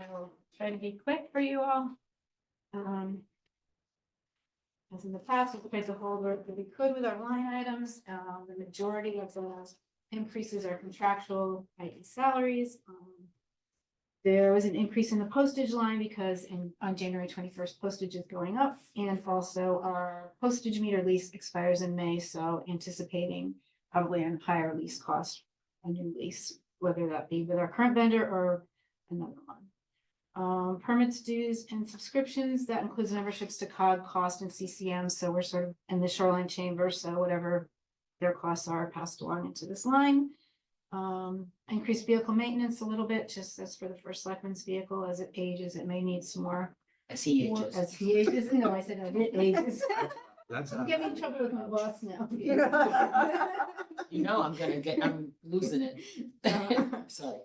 I'll try to be quick for you all. As in the past, we tried to hold where we could with our line items. The majority of the increases are contractual, i.e. salaries. There was an increase in the postage line because on January 21st, postage is going up, and also our postage meter lease expires in May, so anticipating probably a higher lease cost, a new lease, whether that be with our current vendor or another one. Permits, dues, and subscriptions, that includes memberships to COG, cost, and CCM, so we're sort of in the shoreline chamber, so whatever their costs are passed along into this line. Increased vehicle maintenance a little bit, just as for the first selectman's vehicle, as it ages, it may need some more. As he ages. As he ages, no, I said as it ages. That's I'm getting in trouble with my boss now. You know, I'm losing it. Sorry.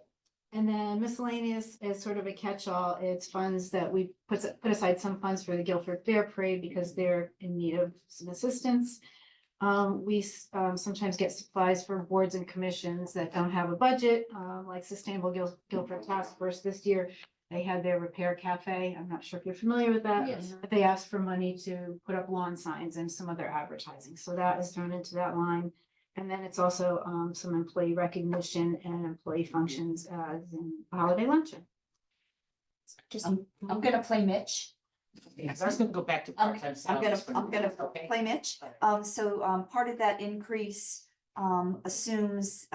And then miscellaneous is sort of a catch-all. It's funds that we put aside some funds for the Guilford Fair Parade because they're in need of some assistance. We sometimes get supplies for boards and commissions that don't have a budget, like Sustainable Guilford Task Force this year. They had their repair cafe. I'm not sure if you're familiar with that. Yes. But they asked for money to put up lawn signs and some other advertising. So that is thrown into that line. And then it's also some employee recognition and employee functions as in a holiday luncheon. Just, I'm gonna play Mitch. Yes, I was gonna go back to part-time I'm gonna, salaries for- I'm gonna Okay. play Mitch. Part of that increase, assumes,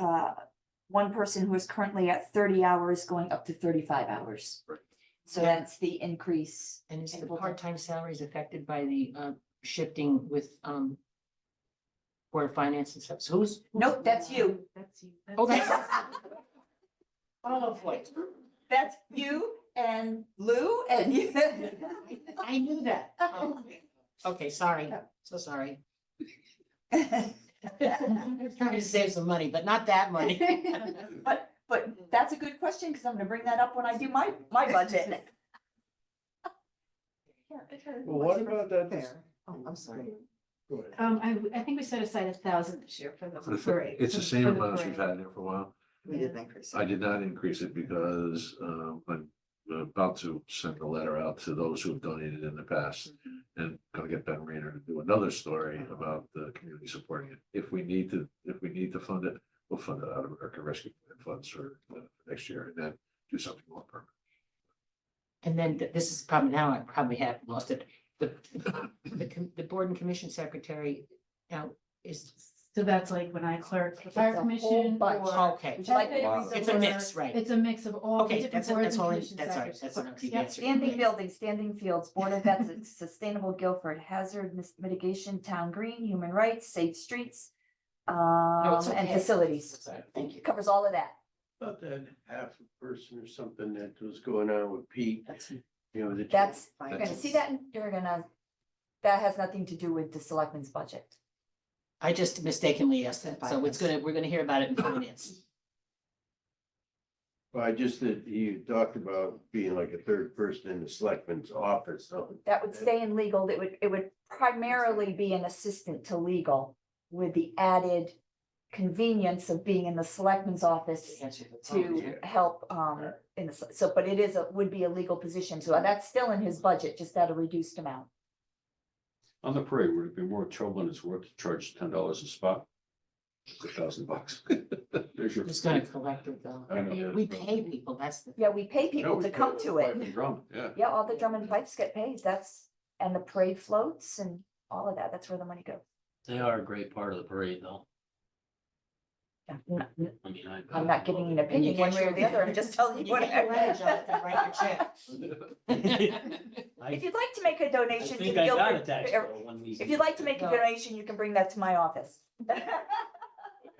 one person who is currently at 30 hours going up to 35 hours. Right. So that's the increase. And is the full-time. part-time salaries affected by the shifting with Board of Finance and stuff? So who's? Nope, that's you. That's you. Oh, that's. Oh, boy. That's you and Lou and you. I knew that. Oh, okay, sorry. So sorry. I'm trying to save some money, but not that money. But that's a good question, because I'm gonna bring that up when I do my budget. Well, what about that? Oh, I'm sorry. Go ahead. I think we set aside 1,000 this year for the For the- parade. It's the for- same for the amount as we've parade. had there for a while. We did increase. I did not increase it because I'm about to send a letter out to those who have donated in the past. And gonna get Ben Rayner to do another story about the community supporting it. If we need to fund it, we'll fund it out of American Rescue Plan funds for next year and then do something more permanent. And then this is probably, now I probably have lost it. The board and commission secretary now is, So that's like when I clerk the It's fire a whole commission bunch. or. okay. Would you like me to Wow. read the It's a list? mix, right? It's a mix of all the Okay, different that's boards that's and all, commission that's all right, secretaries. that's enough. You've Yep. answered. Standing buildings, standing fields, Board of Health, Sustainable Guilford, Hazard Mitigation, Town Green, Human Rights, Safe Streets, No, it's and okay. facilities. Sorry, thank you. Covers all of that. About that half a person or something that was going on with Pete, That's, you know, that. That's, you're gonna see that, that has nothing to do with the selectmen's budget. I just mistakenly asked that, so we're gonna hear about it in finance. Well, I just that you talked about being like a third person in the selectman's office, so. That would stay in legal, it would primarily be an assistant to legal with the added convenience of being in the selectman's office Answer the to yeah. help, in the, so, but it is would be a legal position, so that's still in his budget, just at a reduced amount. On the parade, would it be more trouble than it's worth to charge $10 a spot? $1,000. There's your. Who's gonna collect it though? I know. We pay people, that's the. Yeah, we pay No, people we to pay come the to pipe it. and drum, yeah. Yeah, all the drum and pipes get paid, and the parade floats and all of that, that's where the money goes. They are a great part of the parade, though. Yeah, I mean, I'm not giving you an And you opinion one get way or your- the other, I'm just telling And you you what. get your letter, Jonathan, write your check. If you'd like to make a I donation to think the I got a Guilford, tax bill when we. if you'd like to make a No. donation, you can bring that to my office.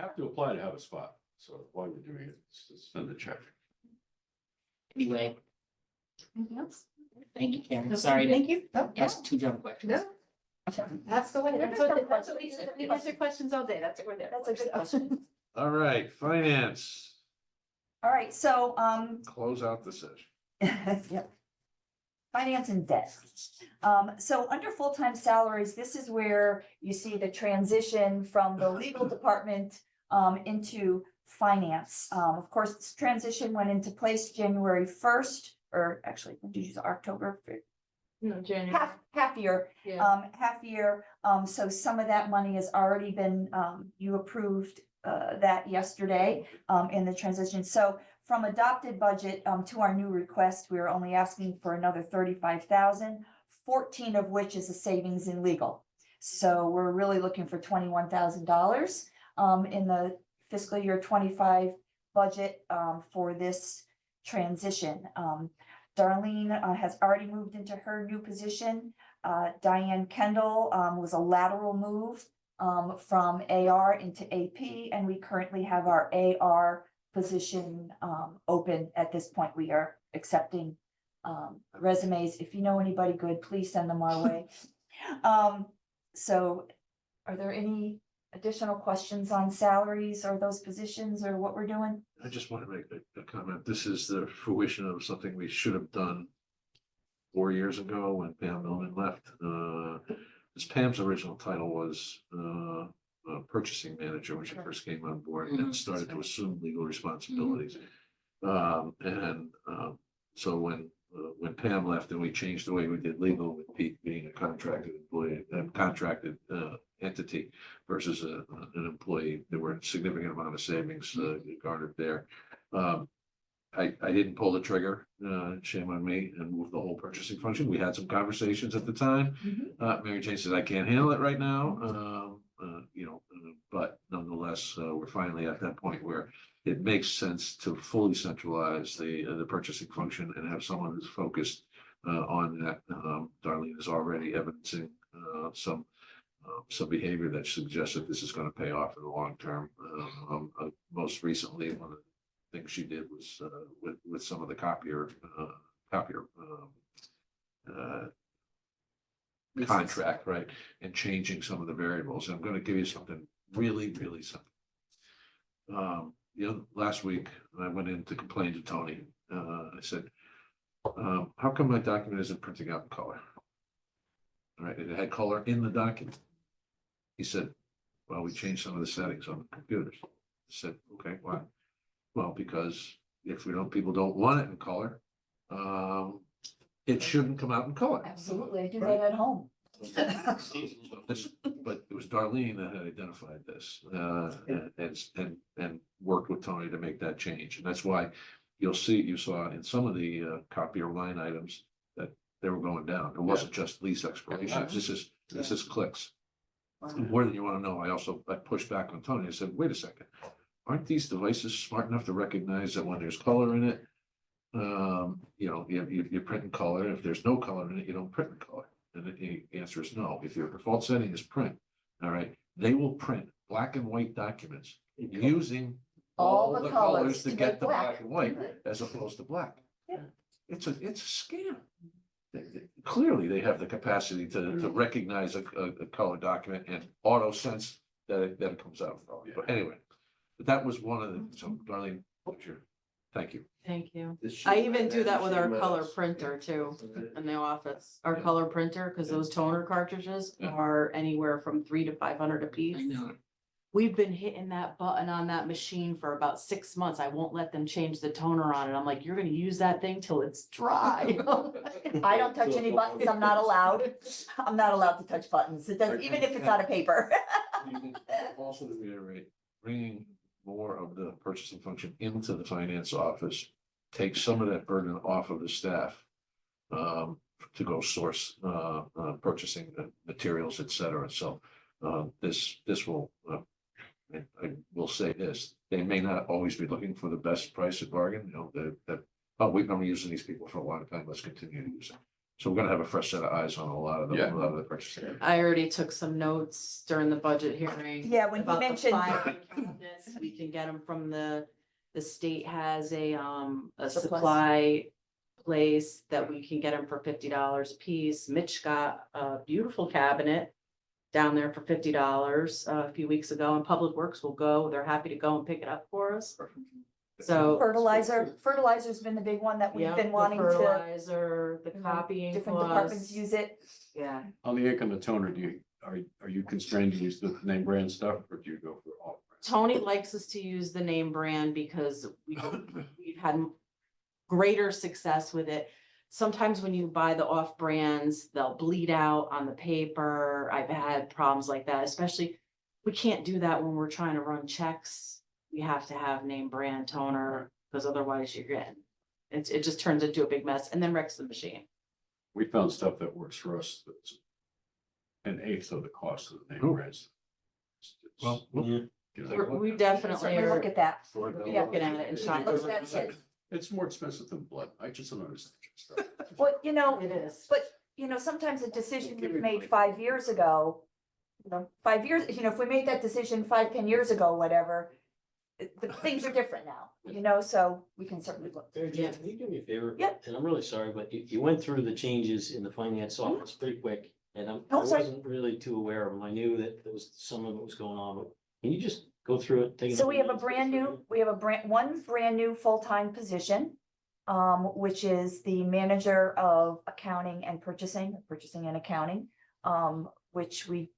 Have to apply to have a spot, so why we're doing it, just send a check. Anyway, Anything else? thank you, Karen, sorry Thank to you. No, ask two dumb questions. No. That's the way, that's what we answer questions all day. That's what we're there. That's a for, good so. question. All right, finance, All right, so, close out the session. yep. Finance and debt. So under full-time salaries, this is where you see the transition from the legal department into finance. Of course, this transition went into place January 1st or actually, when did you say October? No, January. Half year, half year. So some of that money has already been, you approved, that yesterday, in the transition. So from adopted budget, to our new request, we are only asking for another 35,000, 14 of which is a savings in legal. So we're really looking for $21,000, in the fiscal year 25 budget, for this transition. Darlene has already moved into her new position. Diane Kendall was a lateral move from AR into AP, and we currently have our AR position open at this point. We are accepting resumes. If you know anybody good, please send them our way. So are there any additional questions on salaries or those positions or what we're doing? I just want to make a comment. This is the fruition of something we should have done 4 years ago when Pam Millman left. This Pam's original title was purchasing manager when she first came on board and started to assume legal responsibilities. So when Pam left and we changed the way we did legal with Pete being a contracted employee, contracted entity versus an employee, there were a significant amount of savings garnered there. I didn't pull the trigger, shame on me, and move the whole purchasing function. We had some conversations at the time. Mary Jane said, I can't handle it right now. But nonetheless, we're finally at that point where it makes sense to fully centralize the purchasing function and have someone who's focused on that. Darlene is already evidencing some behavior that suggests that this is going to pay off in the long term. Most recently, one of the things she did was with some of the copier contract, right, and changing some of the variables. I'm going to give you something really, really simple. Last week I went in to complain to Tony. I said, how come my document isn't printing out in color? All right, it had color in the document. He said, well, we changed some of the settings on the computers. I said, okay, why? Well, because if people don't want it in color, it shouldn't come out in color. Absolutely, I do that at home. But it was Darlene that had identified this, and worked with Tony to make that change. And that's why you saw in some of the copier line items that they were going down. It wasn't just lease expirations. This is clicks. More than you want to know. I pushed back on Tony. I said, wait a second. Aren't these devices smart enough to recognize that when there's color in it, you print in color. If there's no color in it, you don't print in color. And the answer is no. If your default setting is print, all right, they will print black and white documents using all the colors to get the black and white as opposed to black. Yeah. It's a scam. Clearly, they have the capacity to recognize a color document and auto sense that it comes out. But anyway, that was one of the, so Darlene, thank you. Thank you. This sheet I even metal, do that with our sheet color metal. printer too, in the office, our Yeah. color printer, because those toner cartridges Yeah. are anywhere from 300 to 500 a piece. I know. We've been hitting that button on that machine for about 6 months. I won't let them change the toner on it. I'm like, you're gonna use that thing till it's dry. I don't touch any buttons, I'm not allowed. I'm not allowed to touch buttons, it does, even if it's out of paper. Also to reiterate, bringing more of the purchasing function into the finance office takes some of that burden off of the staff to go source purchasing materials, et cetera. So this will, I will say this, they may not always be looking for the best price at bargain, we've been using these people for a long time, let's continue to use them. So we're gonna have a fresh set of eyes on a lot of the purchasing. I already took some notes during the budget hearing. Yeah, when you about the mentioned- filing cabinets. We can get them from the state has a Surplus. supply place that we can get them for $50 a piece. Mitch got a beautiful cabinet down there for $50 a few weeks ago, and Public Works will go, they're happy to go and pick it up for us. So. Fertilizer's been the big one that we've Yeah, been the wanting to, fertilizer, the copying different departments plus. use it. Yeah, On the ink and the toner, are you constrained to use the name brand stuff, or do you go for all? Tony likes us to use the name brand because we've had greater success with it. Sometimes when you buy the off brands, they'll bleed out on the paper. I've had problems like that, especially, we can't do that when we're trying to run checks. We have to have name brand toner, because otherwise you're getting, it just turns into a big mess and then wrecks the machine. We found stuff that works for us that's an eighth of the cost of the name Oh. brands. Well, Yeah. You know, We definitely Certainly are look at that. looking at it and trying Look to. at that shit. It's more expensive than blood. I just don't understand stuff. Well, you know, It is. but, you know, sometimes a decision we've made 5 years ago, you know, 5 years, you know, if we made that decision 5, 10 years ago, whatever, the things are different now, you know, so we can certainly look. Mary Jane, can you do me a favor? Yep. And I'm really sorry, but you went through the changes in the finance office pretty quick, and I Oh, sorry. wasn't really too aware of them. I knew that there was some of it was going on, but can you just go through it? take So we have a minutes, go brand through new, it? we have one brand new full-time position, which is the manager of accounting and purchasing and accounting, which we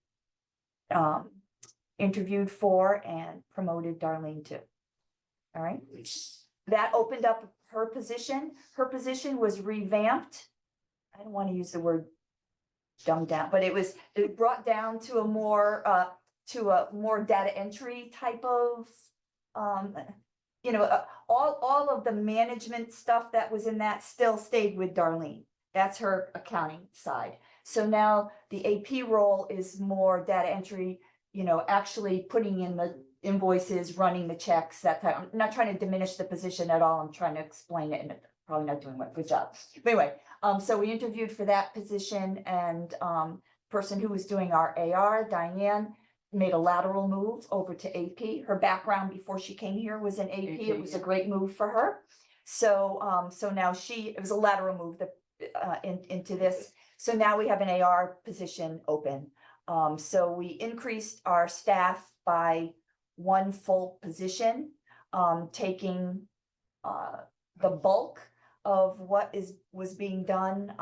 interviewed for and promoted Darlene to. All right, that opened up her position. Her position was revamped. I don't want to use the word dumbed down, but it brought down to a more data entry type of, all of the management stuff that was in that still stayed with Darlene. That's her accounting side. So now the AP role is more data entry, actually putting in the invoices, running the checks, that type. I'm not trying to diminish the position at all. I'm trying to explain it, and probably not doing a good job. But anyway, so we interviewed for that position, and person who was doing our AR, Diane, made a lateral move over to AP. Her background before she came here was in AP. It was a great move for her. So now it was a lateral move into this. So now we have an AR position open. So we increased our staff by one full position, taking the bulk of what was being done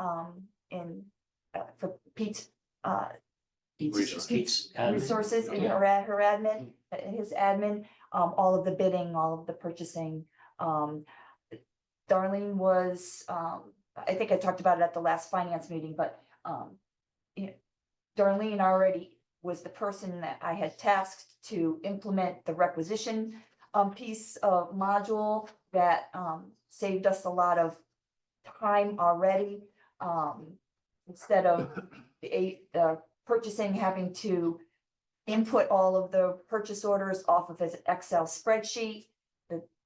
for Pete's Pete's admin. resources in her admin, his admin, all of the bidding, all of the purchasing. Darlene was, I think I talked about it at the last finance meeting, but Darlene already was the person that I had tasked to implement the requisition piece of module that saved us a lot of time already. Instead of the purchasing having to input all of the purchase orders off of his Excel spreadsheet.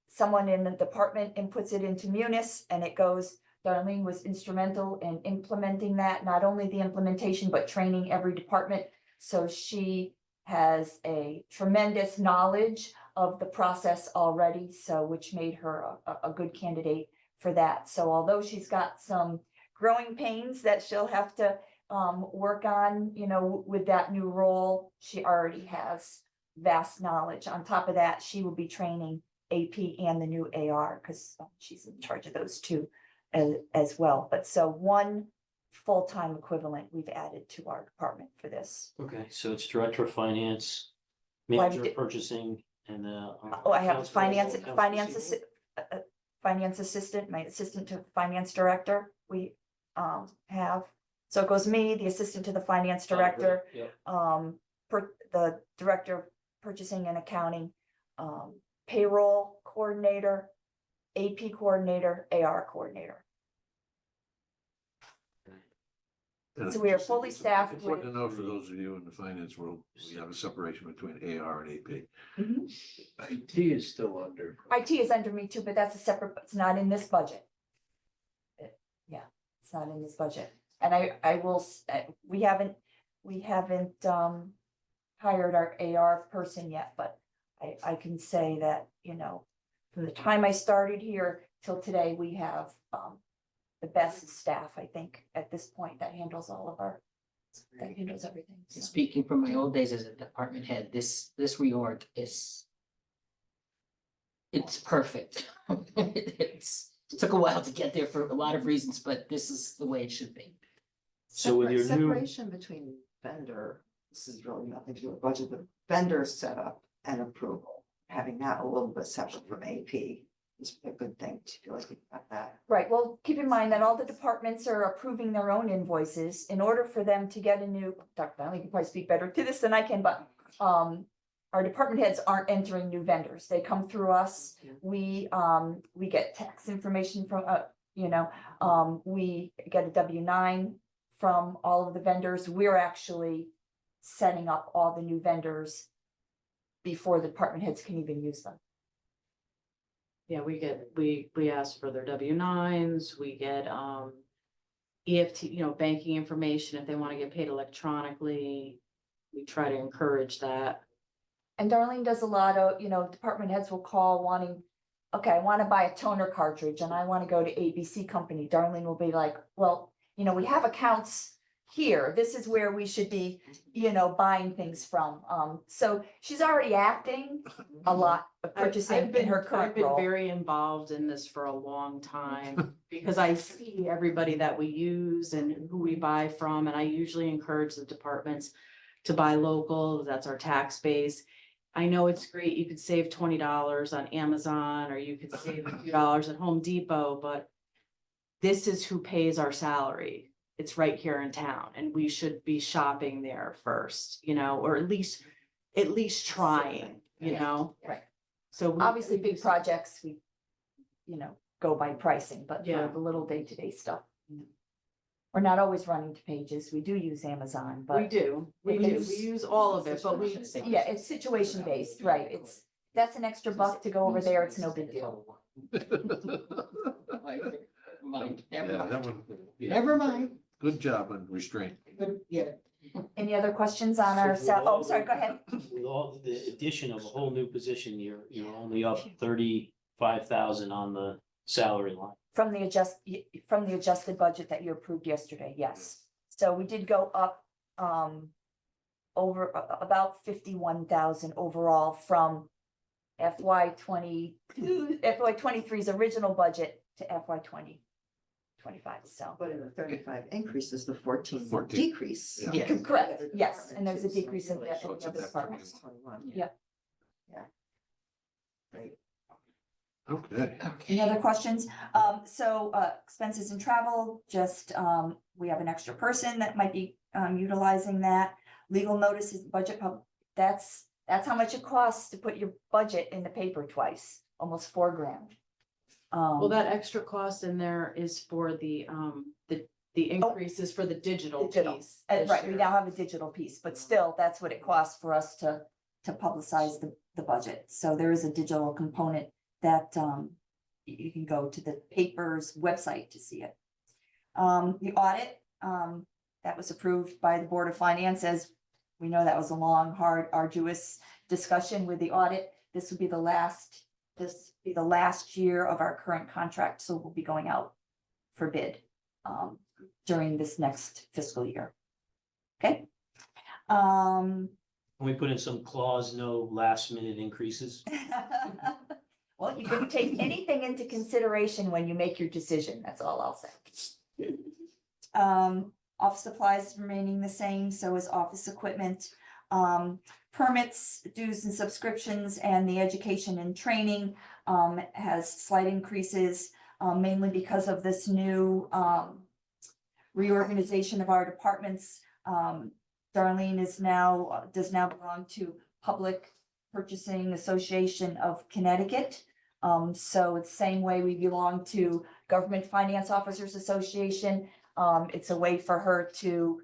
Someone in the department inputs it into Munis and it goes. Darlene was instrumental in implementing that, not only the implementation, but training every department. So she has a tremendous knowledge of the process already, so which made her a good candidate for that. So although she's got some growing pains that she'll have to work on, with that new role, she already has vast knowledge. On top of that, she will be training AP and the new AR because she's in charge of those two as well. But so one full-time equivalent we've added to our department for this. Okay, so it's director of finance, Well, manager of purchasing, and I have a accounts finance receivable? finance assistant, my assistant to finance director, we have. So it goes me, the assistant to the finance Oh, great. director, Yep. the director of purchasing and accounting, payroll coordinator, AP coordinator, AR coordinator. So we are fully staffed It's important with- to know for those of you in the finance world, we have a separation between AR and AP. IT is still under. IT is under me too, but that's a separate, it's not in this budget. Yeah, it's not in this budget. And I will, we haven't hired our AR person yet, but I can say that, from the time I started here till today, we have the best staff, I think, at this point that handles everything. so. Speaking from my old days as a department head, this reorg it's perfect. It took a while to get there for a lot of reasons, but this is the way it should be. So with your new, Separation between vendor, this is really nothing to do with budget, but vendor setup and approval, having that a little bit separate from AP. It's a good thing to feel like we got that. Right, well, keep in mind that all the departments are approving their own invoices in order for them to get a new, Dr. Donnelly can probably speak better to this than I can, but our department heads aren't entering new vendors. They come through us. We get tax information from, we get a W-9 from all of the vendors. We're actually setting up all the new vendors before the department heads can even use them. Yeah, we ask for their W-9s, we get, EFT, banking information if they want to get paid electronically. We try to encourage that. And Darlene does a lot of, department heads will call wanting, okay, I want to buy a toner cartridge and I want to go to ABC Company. Darlene will be like, well, we have accounts here. This is where we should be, buying things from. So she's already acting a lot of purchasing in her current I've been role. very involved in this for a long time because I see everybody that we use and who we buy from, and I usually encourage the departments to buy local. That's our tax base. I know it's great. You could save $20 on Amazon, or you could save a few dollars at Home Depot, but this is who pays our salary. It's right here in town, and we should be shopping there first, or at least trying, Right. So Obviously, big projects, we, go by pricing, but Yeah. for the little day-to-day stuff. We're not always running to Pages. We do use Amazon, but. We do, we use all of it, but we. Yeah, it's situation based, right? That's an extra buck to go over there. It's no big deal. Mind, Yeah, never that mind, one. never mind. Good job on restraint. Good, yeah. Any other questions on our, oh, sorry, go ahead. With all the addition of a whole new position, you're only up 35,000 on the salary line. From the adjusted budget that you approved yesterday, yes. So we did go up, over about 51,000 overall from FY 23's original budget to FY 2025, so. But in the 35 increase is the 14 14. decrease. Yeah. Yeah. Correct, yes, and there's a decrease in the So it's a other net departments. 21. Yeah. Yeah. Great. Okay. Any other questions? So, expenses and travel, just, we have an extra person that might be, utilizing that. Legal notices, budget that's how much it costs to put your budget in the paper twice, almost $4,000. Well, that extra cost in there is for the increase is for the digital Digital. piece. this Right, we year. now have a digital piece, but still, that's what it costs for us to publicize the budget. So there is a digital component that, you can go to the paper's website to see it. The audit, that was approved by the Board of Finance. As we know, that was a long, hard, arduous discussion with the audit. This will be the last year of our current contract, so we'll be going out for bid during this next fiscal year. Okay? Can we put in some clause, no last minute increases? Well, you can take anything into consideration when you make your decision, that's all I'll say. Office supplies remaining the same, so is office equipment. Permits, dues and subscriptions, and the education and training has slight increases, mainly because of this new reorganization of our departments. Darlene does now belong to Public Purchasing Association of Connecticut. So it's the same way we belong to Government Finance Officers Association. It's a way for her to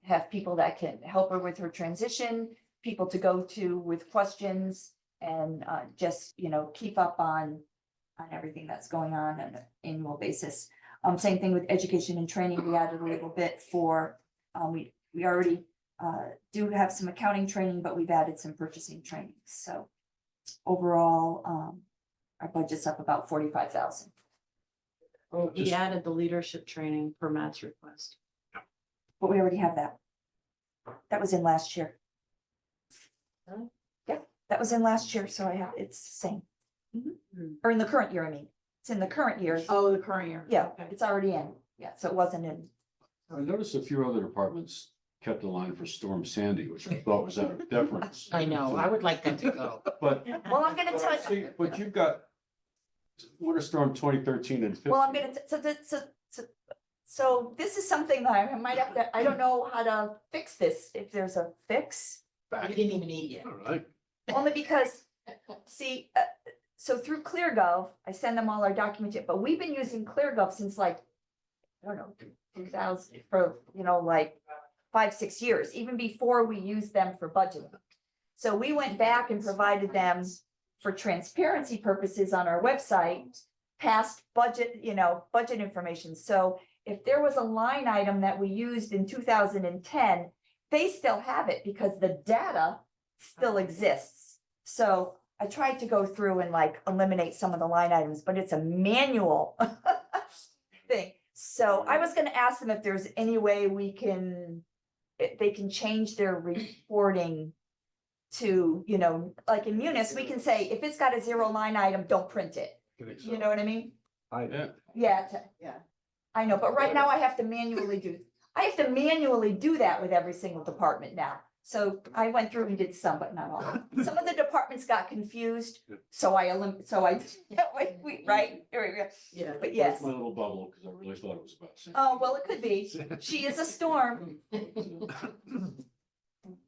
have people that can help her with her transition, people to go to with questions, and just, keep up on everything that's going on an annual basis. Same thing with education and training. We added a little bit for, we already do have some accounting training, but we've added some purchasing training. So overall, our budget's up about 45,000. Well, we Just- added the leadership training per Matt's request. But we already have that. That was in last year. Really? Yeah, that was in last year, so it's the same. Mhm. Or in the current year, I mean. It's in the current year. Oh, the current year. Yeah, Okay. it's already in. Yeah, so it wasn't in. I noticed a few other departments kept a line for Storm Sandy, which I thought was a difference. I know, I would like that to go. But. Well, I'm gonna tell you. See, but you've got Winter storm 2013 and 15. Well, I'm gonna, so this is something that I might have to, I don't know how to fix this, if there's a fix. You didn't even eat yet. All right. Only because, see, so through ClearGov, I send them all our documents, but we've been using ClearGov since like, I don't know, 2000, for, like 5-6 years, even before we used them for budgeting. So we went back and provided them for transparency purposes on our website, past budget, budget information. So if there was a line item that we used in 2010, they still have it because the data still exists. So I tried to go through and like eliminate some of the line items, but it's a manual thing. So I was gonna ask them if there's any way if they can change their reporting to, like in Munis, we can say, if it's got a 0 line item, don't print it. You know what I mean? Yeah. Yeah, I know, but right now I have to manually do that with every single department now. So I went through and did some, but not all. Some of the departments got confused, so right? There we go. Yeah. But yes. My little bubble, because I really thought it was about. Oh, well, it could be. She is a storm.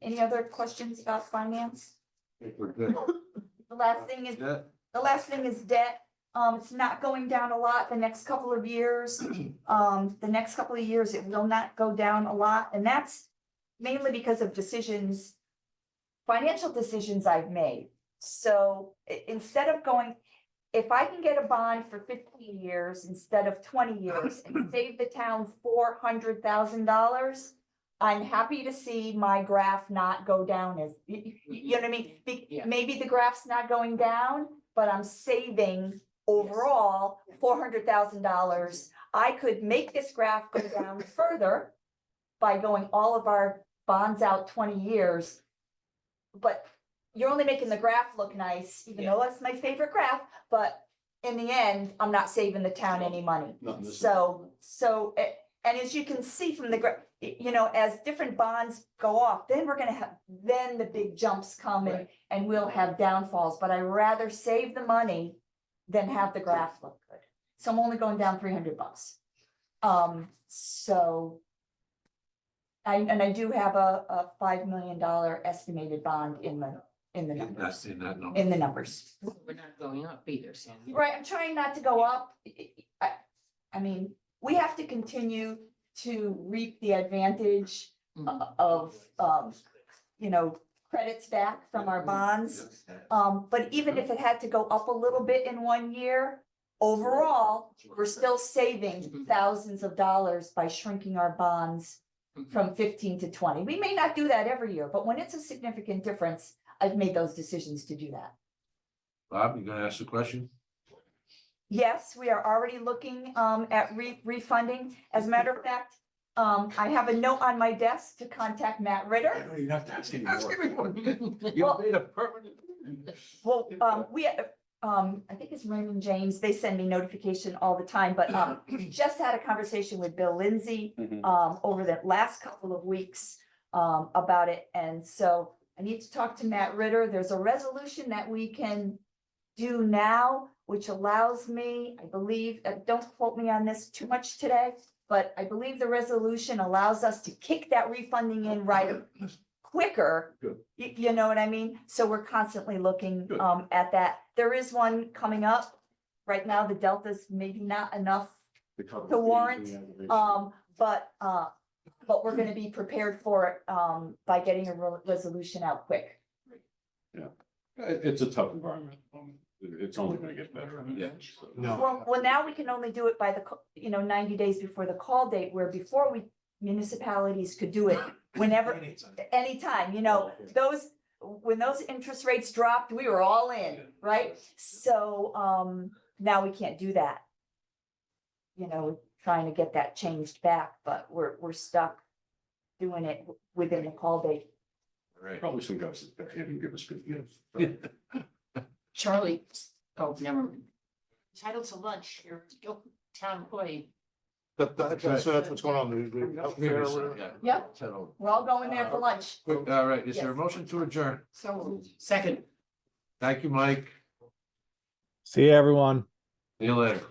Any other questions about finance? We're good. The last thing is, Yeah. debt. It's not going down a lot the next couple of years. The next couple of years, it will not go down a lot, and that's mainly because of financial decisions I've made. So instead of if I can get a bond for 15 years instead of 20 years and save the town $400,000, I'm happy to see my graph not go down as, you know what I mean? Yeah. Maybe the graph's not going down, but I'm saving overall $400,000. I could make this graph go down further by going all of our bonds out 20 years. But you're only making the graph look nice, even though that's my favorite graph, but in the end, I'm not saving the town any money. Not in this- And as you can see from the graph, as different bonds go off, then then the big jumps come and we'll have downfalls, but I rather save the money than have the graph look good. So I'm only going down $300. So I do have a $5 million estimated bond in the numbers, That's in that number. in the numbers. We're not going up either, Sandy. Right, I'm trying not to go up. I mean, we have to continue to reap the advantage of, credits back from our bonds. But even if it had to go up a little bit in 1 year, overall, we're still saving thousands of dollars by shrinking our bonds from 15 to 20. We may not do that every year, but when it's a significant difference, I've made those decisions to do that. Bob, you gonna ask a question? Yes, we are already looking at refunding. As a matter of fact, I have a note on my desk to contact Matt I Ritter. don't even have to ask anymore. You Well- made a permanent. Well, I think it's Raymond James. They send me notification all the time, but we just had a conversation with Bill Lindsay Mhm. over the last couple of weeks about it. And so I need to talk to Matt Ritter. There's a resolution that we can do now, which allows me, I believe, don't quote me on this too much today, but I believe the resolution allows us to kick that refunding in right quicker. Good. You know what I mean? So we're constantly looking Good. at that. There is one coming up. Right now, the delta's maybe not enough, To warrant, but we're gonna be prepared for it by getting a resolution out quick. It's a tough environment. It's only gonna get better. Yeah. So- Well, now we can only do it by 90 days before the call date, where before municipalities could do it whenever, anytime, when those interest rates dropped, we were all in, right? So, now we can't do that. Trying to get that changed back, but we're stuck doing it within the call date. Right. Probably some guys that can't even give us good gifts. Charlie, oh, never mind. Entitled to lunch, you're a town employee. That's what's going on, the healthcare or whatever. Yep. So, We're all going there for lunch. all right, is there a Yes. motion to adjourn? So, second. Thank you, Mike. See you, everyone. See you later.